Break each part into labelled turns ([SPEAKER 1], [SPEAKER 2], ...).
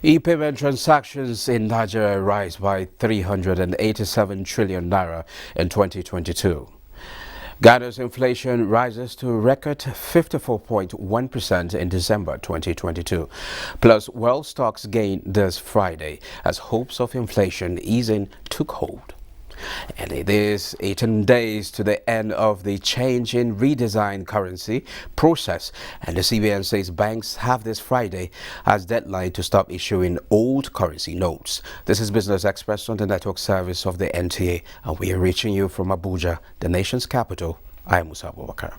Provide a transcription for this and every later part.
[SPEAKER 1] E-payment transactions in Nigeria rise by 387 trillion naira in 2022. Ghana's inflation rises to a record 54.1% in December 2022. Plus, world stocks gained this Friday as hopes of inflation easing took hold. And it is 18 days to the end of the change in redesign currency process, and the CBN says banks have this Friday as deadline to stop issuing old currency notes. This is Business Express on the network service of the NTA, and we are reaching you from Abuja, the nation's capital. I am Musa Abubakar.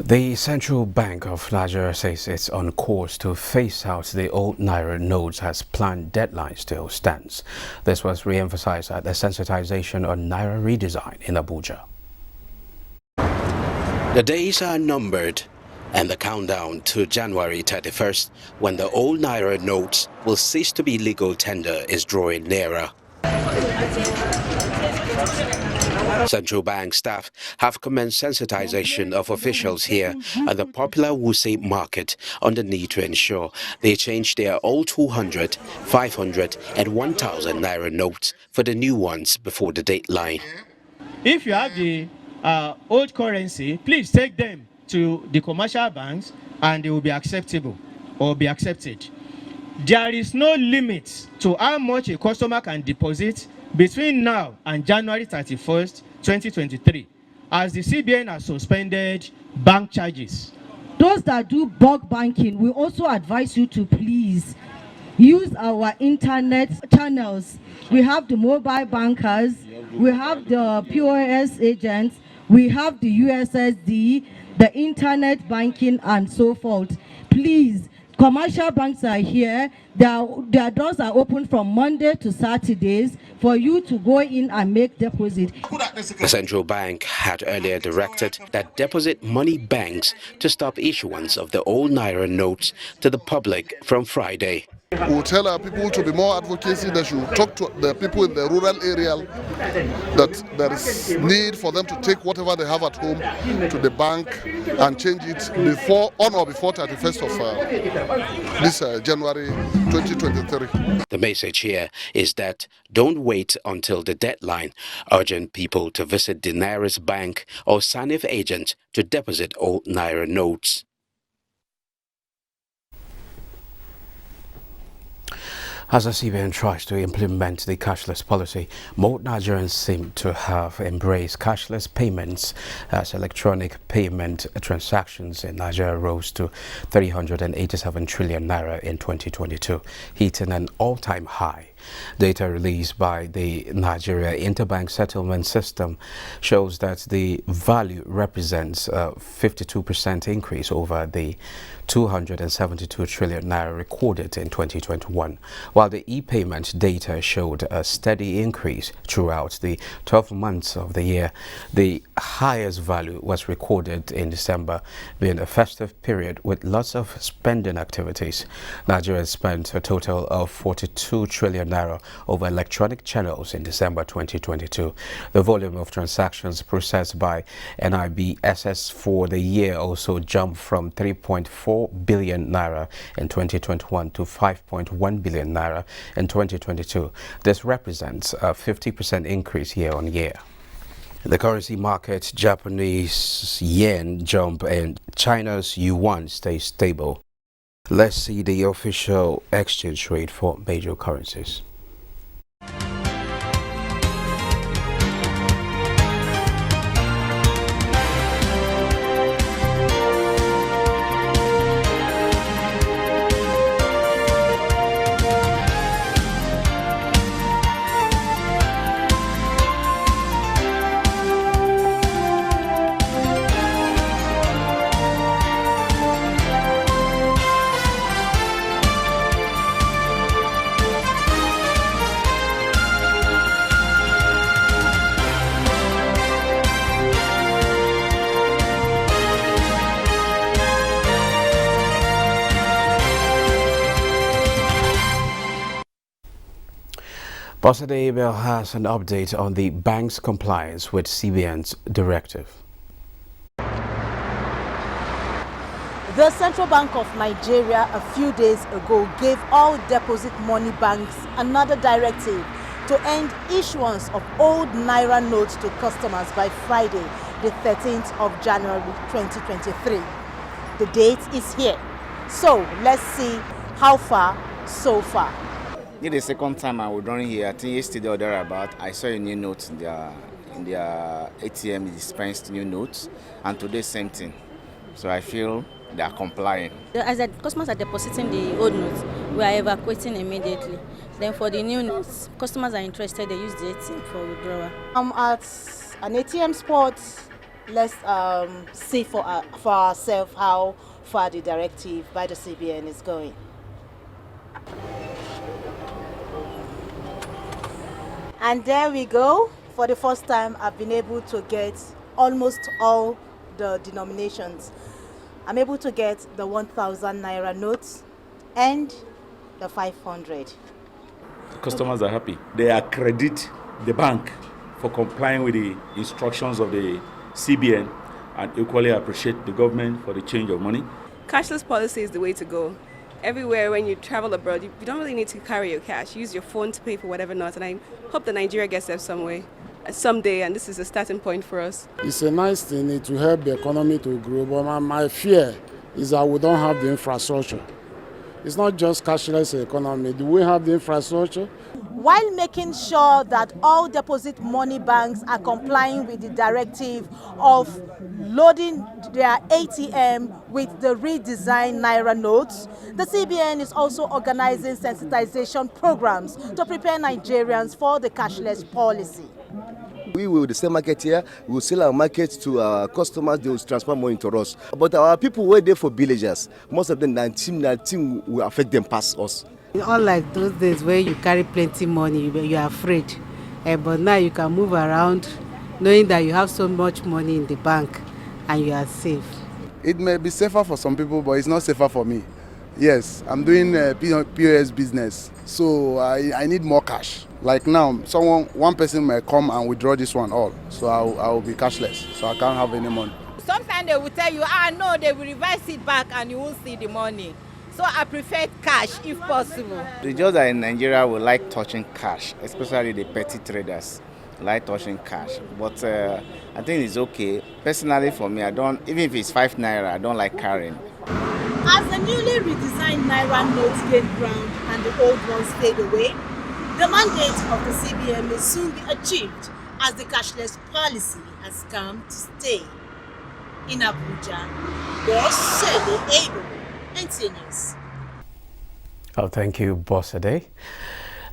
[SPEAKER 1] The Central Bank of Nigeria says it's on course to phase out the old Naira notes as planned deadline still stands. This was re-emphasized at the sensitization on Naira redesign in Abuja. The days are numbered and the countdown to January 31st, when the old Naira notes will cease to be legal tender, is drawing nearer. Central Bank staff have commenced sensitization of officials here at the popular Wuse market on the need to ensure they change their old 200, 500 and 1,000 Naira notes for the new ones before the deadline.
[SPEAKER 2] If you have the old currency, please take them to the commercial banks and they will be acceptable or be accepted. There is no limit to how much a customer can deposit between now and January 31st, 2023, as the CBN has suspended bank charges.
[SPEAKER 3] Those that do bulk banking, we also advise you to please use our internet channels. We have the mobile bankers, we have the POS agents, we have the USSD, the internet banking and so forth. Please, commercial banks are here. Their doors are open from Monday to Saturdays for you to go in and make deposit.
[SPEAKER 1] The central bank had earlier directed that deposit money banks to stop issuance of the old Naira notes to the public from Friday.
[SPEAKER 4] We will tell our people to be more advocacy. They should talk to the people in the rural area that there is need for them to take whatever they have at home to the bank and change it on or before 31st of this January 2023.
[SPEAKER 1] The message here is that don't wait until the deadline, urging people to visit the nearest bank or SANIF agent to deposit old Naira notes. As the CBN tries to implement the cashless policy, more Nigerians seem to have embraced cashless payments as electronic payment transactions in Nigeria rose to 387 trillion naira in 2022, hitting an all-time high. Data released by the Nigeria Interbank Settlement System shows that the value represents a 52% increase over the 272 trillion naira recorded in 2021, while the e-payment data showed a steady increase throughout the 12 months of the year. The highest value was recorded in December, being a festive period with lots of spending activities. Nigeria spent a total of 42 trillion naira over electronic channels in December 2022. The volume of transactions processed by NIBSS for the year also jumped from 3.4 billion naira in 2021 to 5.1 billion naira in 2022. This represents a 50% increase year on year. In the currency market, Japanese yen jump and China's yuan stays stable. Let's see the official exchange rate for major currencies. Bosede Abel has an update on the bank's compliance with CBN's directive.
[SPEAKER 5] The Central Bank of Nigeria a few days ago gave all deposit money banks another directive to end issuance of old Naira notes to customers by Friday, the 13th of January 2023. The date is here. So let's see how far so far.
[SPEAKER 6] This is the second time I was running here. I think yesterday or thereabout, I saw a new note in their ATM dispensed new notes, and today same thing. So I feel they are complying.
[SPEAKER 7] As the customers are depositing the old notes, we are evacuating immediately. Then for the new notes, customers are interested, they use the ATM for withdrawal.
[SPEAKER 5] I'm at an ATM spot. Let's see for ourselves how far the directive by the CBN is going. And there we go. For the first time, I've been able to get almost all the denominations. I'm able to get the 1,000 Naira notes and the 500.
[SPEAKER 8] Customers are happy. They accredit the bank for complying with the instructions of the CBN and equally appreciate the government for the change of money.
[SPEAKER 9] Cashless policy is the way to go. Everywhere when you travel abroad, you don't really need to carry your cash. Use your phone to pay for whatever not. And I hope that Nigeria gets there someday, and this is a starting point for us.
[SPEAKER 10] It's a nice thing. It will help the economy to grow. But my fear is that we don't have the infrastructure. It's not just cashless economy. Do we have the infrastructure?
[SPEAKER 5] While making sure that all deposit money banks are complying with the directive of loading their ATM with the redesigned Naira notes, the CBN is also organizing sensitization programs to prepare Nigerians for the cashless policy.
[SPEAKER 11] We will sell market here, we will sell our market to our customers, they will transfer money to us. But our people were there for villagers. Most of them, that team will affect them past us.
[SPEAKER 12] Unlike those days where you carry plenty money, you are afraid. But now you can move around knowing that you have so much money in the bank and you are safe.
[SPEAKER 13] It may be safer for some people, but it's not safer for me. Yes, I'm doing POS business, so I need more cash. Like now, one person may come and withdraw this one all, so I will be cashless, so I can't have any money.
[SPEAKER 14] Sometimes they will tell you, no, they will reverse it back and you won't see the money. So I prefer cash if possible.
[SPEAKER 6] The just that in Nigeria we like touching cash, especially the petty traders like touching cash. But I think it's okay. Personally for me, I don't, even if it's 5 Naira, I don't like carrying.
[SPEAKER 5] As the newly redesigned Naira notes gain ground and the old ones fade away, the mandate of the CBN may soon be achieved as the cashless policy has come to stay. In Abuja, Bosede Abel, NTA News.
[SPEAKER 1] Oh, thank you, Bosede.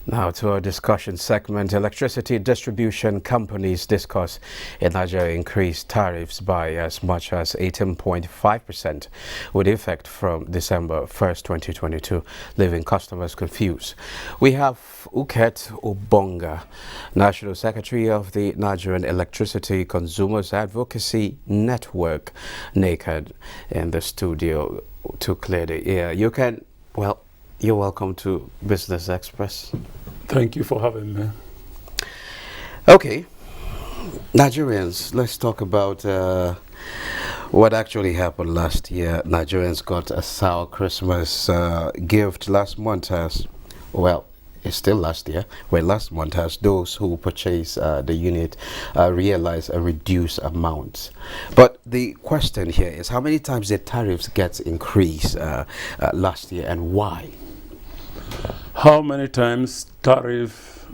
[SPEAKER 1] Now to our discussion segment. Electricity distribution companies discuss in Nigeria increased tariffs by as much as 18.5% with effect from December 1st, 2022, leaving customers confused. We have Uket Ubonga, National Secretary of the Nigerian Electricity Consumers Advocacy Network, NACAD, in the studio to clear the air. You can, well, you're welcome to Business Express.
[SPEAKER 15] Thank you for having me.
[SPEAKER 1] Okay, Nigerians, let's talk about what actually happened last year. Nigerians got a sour Christmas gift last month as well. is still last year, where last month has those who purchase the unit realize a reduced amount. But the question here is how many times the tariffs get increased last year and why?
[SPEAKER 15] How many times tariffs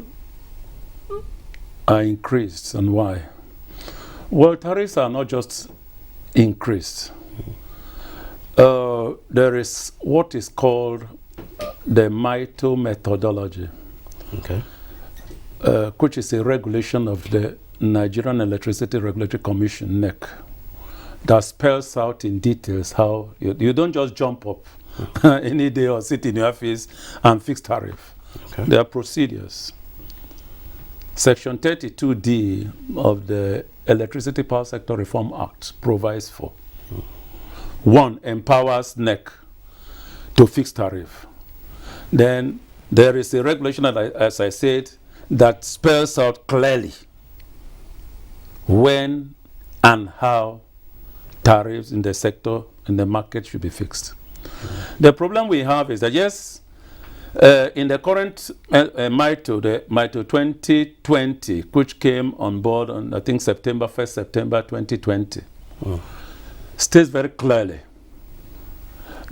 [SPEAKER 15] are increased and why? Well, tariffs are not just increased. There is what is called the MITO methodology,
[SPEAKER 1] okay,
[SPEAKER 15] which is a regulation of the Nigerian Electricity Regulatory Commission, NEC, that spells out in details how you don't just jump up any day or sit in your office and fix tariff.
[SPEAKER 1] Okay.
[SPEAKER 15] There are procedures. Section 32D of the Electricity Power Sector Reform Act provides for 1. Empowers NEC to fix tariff. Then there is a regulation, that as I said, that spells out clearly when and how tariffs in the sector, in the market should be fixed. The problem we have is that, yes, in the current MITO, the MITO 2020, which came on board on, I think, September 2020, states very clearly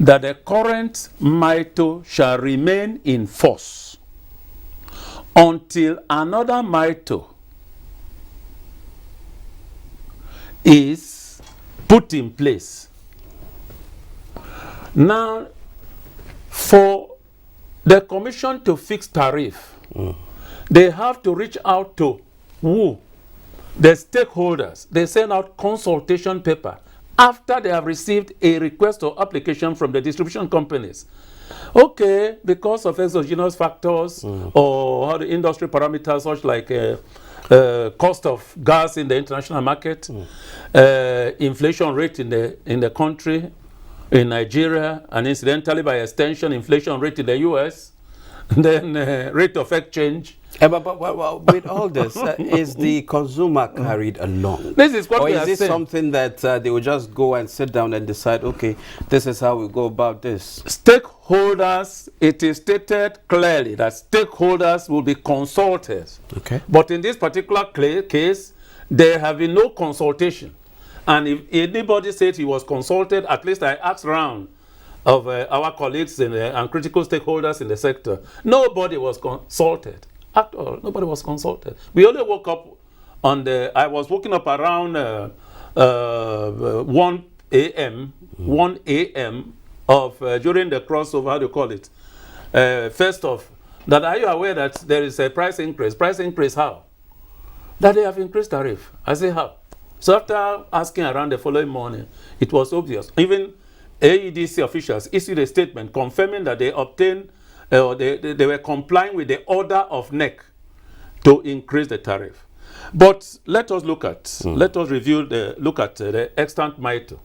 [SPEAKER 15] that the current MITO shall remain in force until another MITO is put in place. Now, for the commission to fix tariff, they have to reach out to who? The stakeholders. They send out consultation paper after they have received a request or application from the distribution companies. Okay, because of exogenous factors or how the industry parameters such like cost of gas in the international market, inflation rate in the country, in Nigeria, and incidentally by extension inflation rate in the US, then rate of exchange.
[SPEAKER 1] But with all this, is the consumer carried along?
[SPEAKER 15] This is what
[SPEAKER 1] or
[SPEAKER 15] we
[SPEAKER 1] is
[SPEAKER 15] are
[SPEAKER 1] this
[SPEAKER 15] saying.
[SPEAKER 1] something that they will just go and sit down and decide, okay, this is how we go about this?
[SPEAKER 15] Stakeholders, it is stated clearly that stakeholders will be consulted.
[SPEAKER 1] Okay.
[SPEAKER 15] But in this particular case, there have been no consultation. And if anybody said he was consulted, at least I asked around of our colleagues and critical stakeholders in the sector. Nobody was consulted at all. Nobody was consulted. We only woke up I was waking up around 1 a.m. of during the crossover, how do you call it? First of, that are you aware that there is a price increase? Price increase how? That they have increased tariff. I say how? So after asking around the following morning, it was obvious. Even AEDC officials issued a statement confirming that they obtained, they were complying with the order of NEC to increase the tariff. But let us look at, let us look at the extant MITO.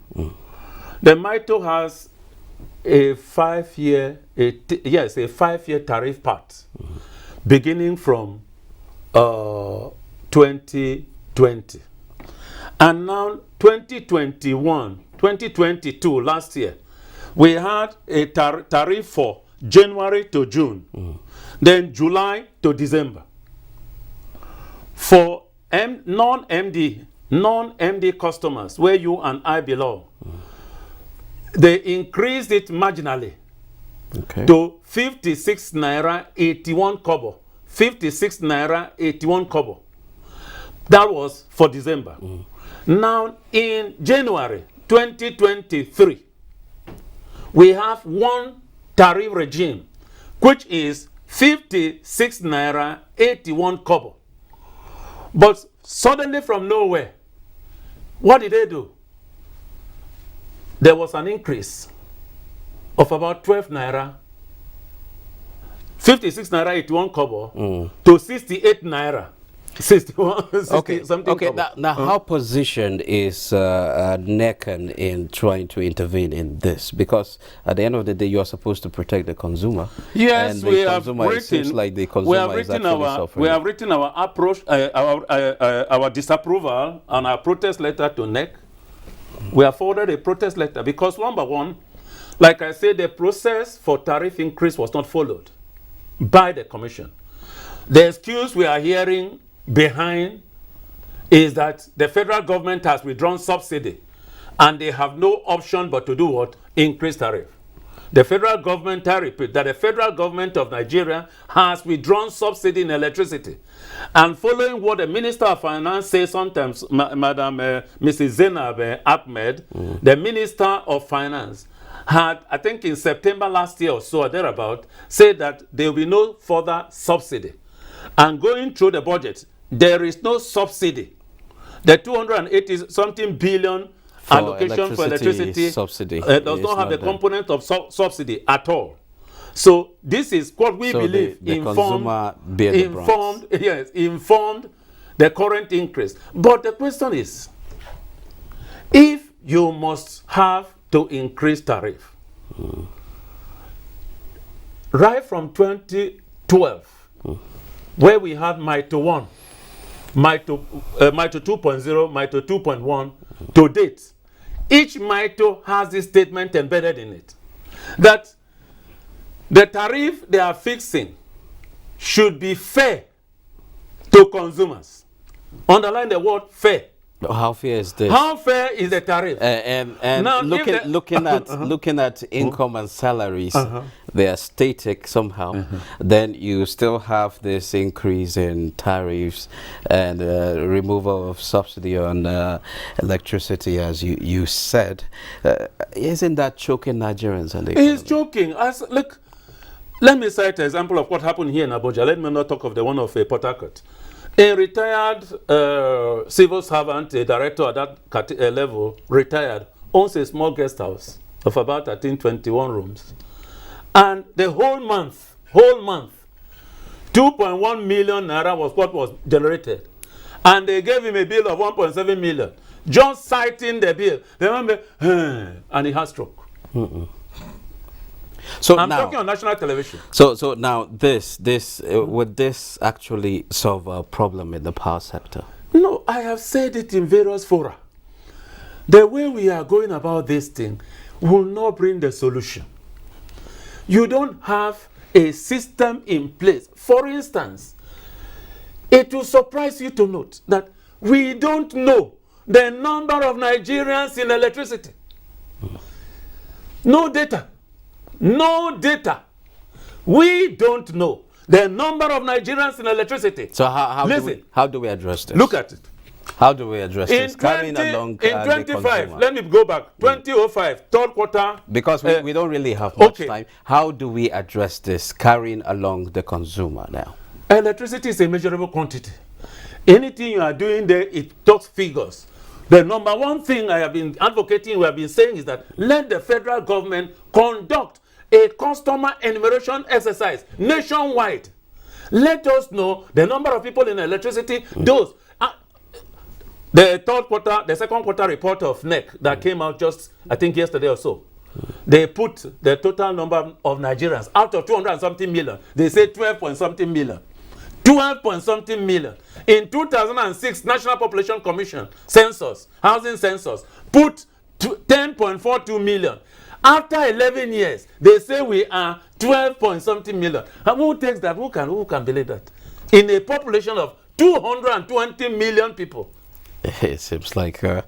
[SPEAKER 15] The MITO has a 5-year, a 5-year tariff path, beginning from 2020. And now 2022, last year, we had a tariff for January to June, then July to December. For non-MD customers, where you and I belong, they increased it marginally to 56 naira 81 kobo. 56 naira 81 kobo. That was for December. Now, in January 2023, we have one tariff regime, which is 56 naira 81 kobo. But suddenly from nowhere, what did they do? There was an increase of about 12 naira, 56 naira 81 kobo to 68 naira. 61, 60,
[SPEAKER 1] okay,
[SPEAKER 15] something.
[SPEAKER 1] Okay. Now how positioned is NEC in trying to intervene in this? Because at the end of the day, you are supposed to protect the consumer.
[SPEAKER 15] Yes,
[SPEAKER 1] and
[SPEAKER 15] we
[SPEAKER 1] the
[SPEAKER 15] have
[SPEAKER 1] consumer,
[SPEAKER 15] written.
[SPEAKER 1] it seems like the consumer is actually suffering.
[SPEAKER 15] We have written our approach, our disapproval, and our protest letter to NEC. We have forwarded a protest letter because, number one, like I said, the process for tariff increase was not followed. by the commission. The excuse we are hearing behind is that the federal government has withdrawn subsidy and they have no option but to do what? Increase tariff. The federal government, I repeat, that the federal government of Nigeria has withdrawn subsidy in electricity. And following what the Minister of Finance says sometimes, Mrs. Zainab Ahmed, the Minister of Finance, had, I think in September last year or so, or thereabout, said that there will be no further subsidy. And going through the budget, there is no subsidy. The 280-something billion allocation for electricity
[SPEAKER 1] subsidy
[SPEAKER 15] does not have the component of subsidy at all. So this is what we believe informed the current increase. But the question is, if you must have to increase tariff, right from 2012, where we had MITO 1, MITO 2.0, MITO 2.1, to date, each MITO has this statement embedded in it, that the tariff they are fixing should be fair to consumers. Underline the word fair.
[SPEAKER 1] How fair is this?
[SPEAKER 15] How fair is the tariff?
[SPEAKER 1] And
[SPEAKER 15] now,
[SPEAKER 1] looking at income and salaries, they are static somehow. Then you still have this increase in tariffs and removal of subsidy on electricity, as you said. Isn't that choking Nigerians? And
[SPEAKER 15] it's choking. Look, let me cite an example of what happened here in Abuja. Let me not talk of the one of Port Harcourt. A retired civil servant, a director at that level, retired, owns a small guest house of about 21 rooms. And the whole month, 2.1 million naira was what was generated. And they gave him a bill of 1.7 million. Just citing the bill. They went, and he has stroke.
[SPEAKER 1] So
[SPEAKER 15] I'm
[SPEAKER 1] now,
[SPEAKER 15] talking on national television.
[SPEAKER 1] So now would this actually solve a problem in the power sector?
[SPEAKER 15] No, I have said it in various fora. The way we are going about this thing will not bring the solution. You don't have a system in place. For instance, it will surprise you to note that we don't know the number of Nigerians in electricity. No data. No data. We don't know the number of Nigerians in electricity.
[SPEAKER 1] So how do we address this?
[SPEAKER 15] Look at it.
[SPEAKER 1] How do we address this?
[SPEAKER 15] Carrying along in 25, let me go back. 2005, third quarter.
[SPEAKER 1] Because we don't really have much time. How do we address this, carrying along the consumer now?
[SPEAKER 15] Electricity is a measurable quantity. Anything you are doing there, it talks figures. The number one thing I have been advocating, we have been saying, is that let the federal government conduct a customer enumeration exercise nationwide. Let us know the number of people in electricity. Those the second quarter report of NEC that came out just, I think, yesterday or so. They put the total number of Nigerians out of 200 and something million. They say 12 point something million. 12 point something million. In 2006, National Population Commission census, housing census, put 10.42 million. After 11 years, they say we are 12 point something million. And who takes that? Who can believe that? In a population of 220 million people.
[SPEAKER 1] It seems like, we're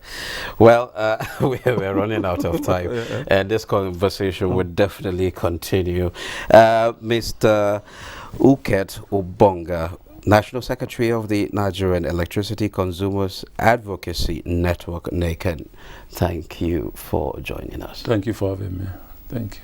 [SPEAKER 1] running out of time, and this conversation would definitely continue. Mr. Uket Ubonga, National Secretary of the Nigerian Electricity Consumers Advocacy Network, NACN, thank you for joining us.
[SPEAKER 15] Thank you for having me. Thank you.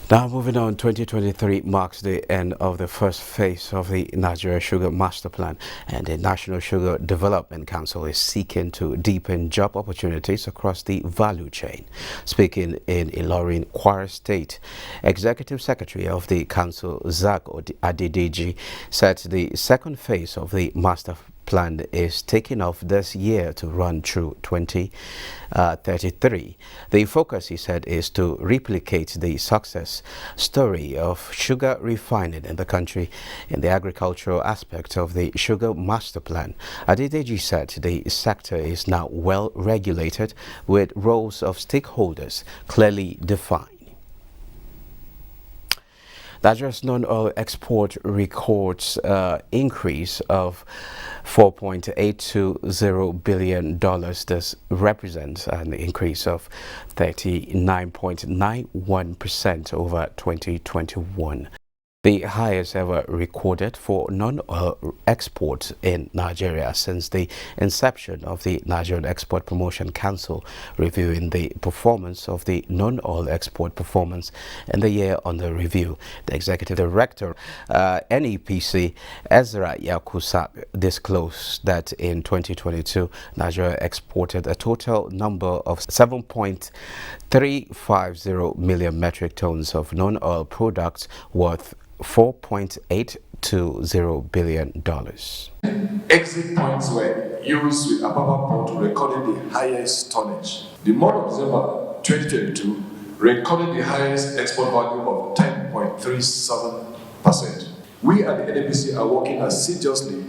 [SPEAKER 1] Now moving on, 2023 marks the end of the first phase of the Nigeria Sugar Master Plan, and the National Sugar Development Council is seeking to deepen job opportunities across the value chain. Speaking in Ilorin, Kwara State, Executive Secretary of the Council, Zak Adedeji, said the second phase of the Master Plan is taking off this year to run through 2033. The focus, he said, is to replicate the success story of sugar refining in the country in the agricultural aspect of the Sugar Master Plan. Adedeji said the sector is now well regulated with roles of stakeholders clearly defined. Nigeria's non-oil export records increase of $4.820 billion. This represents an increase of 39.91% over 2021. The highest ever recorded for non-oil exports in Nigeria since the inception of the Nigerian Export Promotion Council, reviewing the performance of the non-oil export performance in the year under review. The Executive Director, NEPC, Ezra Yakusa, disclosed that in 2022, Nigeria exported a total number of 7.350 million metric tons of non-oil products worth $4.820 billion.
[SPEAKER 16] Exit points were used with Apapa Port recording the highest tonnage. The month of December 2022 recorded the highest export value of 10.37%. We at the NAPC are working assiduously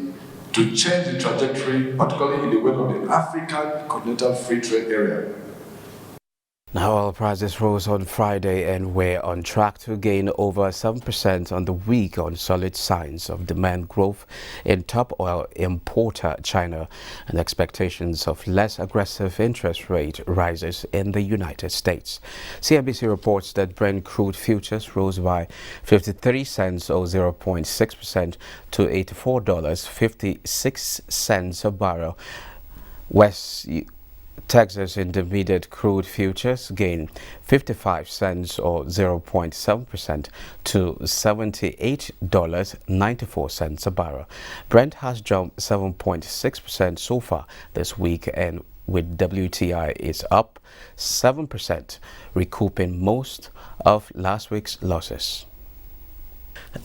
[SPEAKER 16] to change the trajectory, particularly in the wake of the African Continental Free Trade Area.
[SPEAKER 1] Now, oil prices rose on Friday and were on track to gain over 7% on the week on solid signs of demand growth in top oil importer China and expectations of less aggressive interest rate rises in the United States. CNBC reports that Brent crude futures rose by 53 cents or 0.6% to $84.56 a barrel. West Texas Intermediate crude futures gained 55 cents or 0.7% to $78.94 a barrel. Brent has jumped 7.6% so far this week, and with WTI is up 7%, recouping most of last week's losses.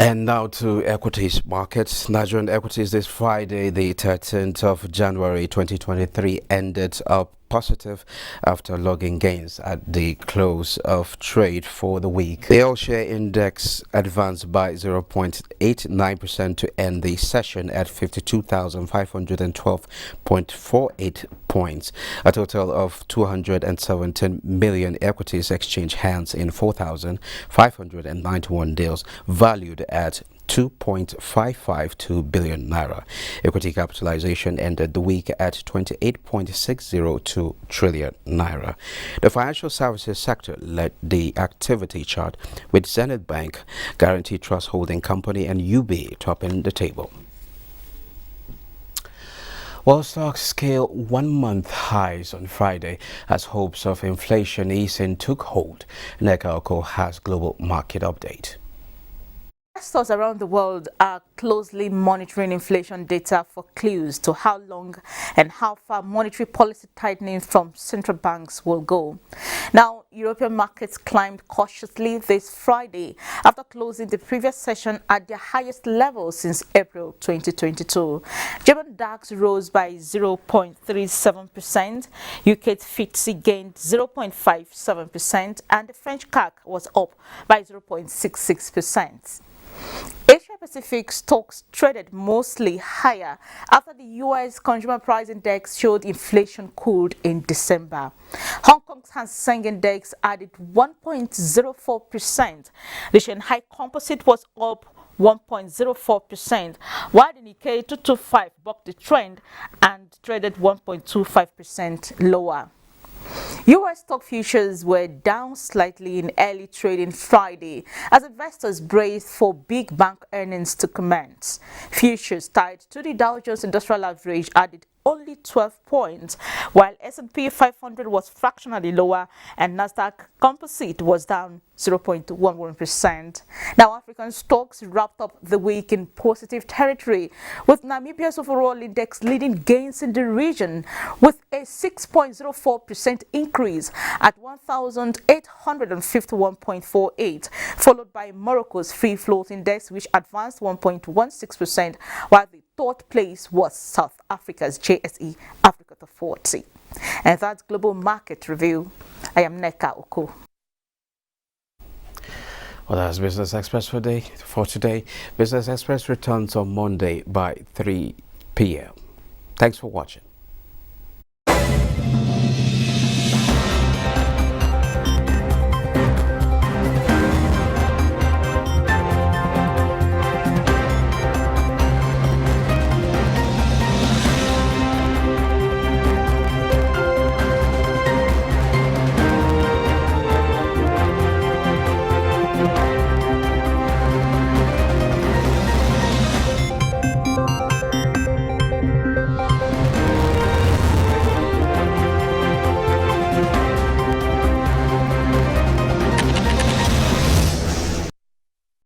[SPEAKER 1] And now to equities markets. Nigerian equities this Friday, the 13th of January 2023, ended up positive after logging gains at the close of trade for the week. The all-share index advanced by 0.89% to end the session at 52,512.48 points. A total of 217 million equities exchanged hands in 4,591 deals, valued at 2.552 billion naira. Equity capitalization ended the week at 28.602 trillion naira. The financial services sector led the activity chart, with Zenith Bank, Guarantee Trust Holding Company and UBA topping the table. While stocks scaled 1 month highs on Friday as hopes of inflation easing took hold, Nekalco has global market update.
[SPEAKER 5] Investors around the world are closely monitoring inflation data for clues to how long and how far monetary policy tightening from central banks will go. Now, European markets climbed cautiously this Friday after closing the previous session at their highest level since April 2022. German DAX rose by 0.37%, UK FTSE gained 0.57%, and the French CAC was up by 0.66%. Asia Pacific stocks traded mostly higher after the U.S. Consumer Price Index showed inflation cooled in December. Hong Kong's Hang Seng Index added 1.04%. The Shanghai Composite was up 1.04%, while the Nikkei 225 bucked the trend and traded 1.25% lower. U.S. stock futures were down slightly in early trading Friday as investors braced for big bank earnings to commence. Futures tied to the Dow Jones Industrial Average added only 12 points, while S&P 500 was fractionally lower and Nasdaq Composite was down 0.11%. Now, African stocks wrapped up the week in positive territory, with Namibia's overall index leading gains in the region with a 6.04% increase at 1,851.48, followed by Morocco's free float index, which advanced 1.16%, while the third place was South Africa's JSE Africa 40. And that's Global Market Review. I am Neka Oko.
[SPEAKER 1] Well, that's Business Express for today. Business Express returns on Monday by 3 p.m. Thanks for watching.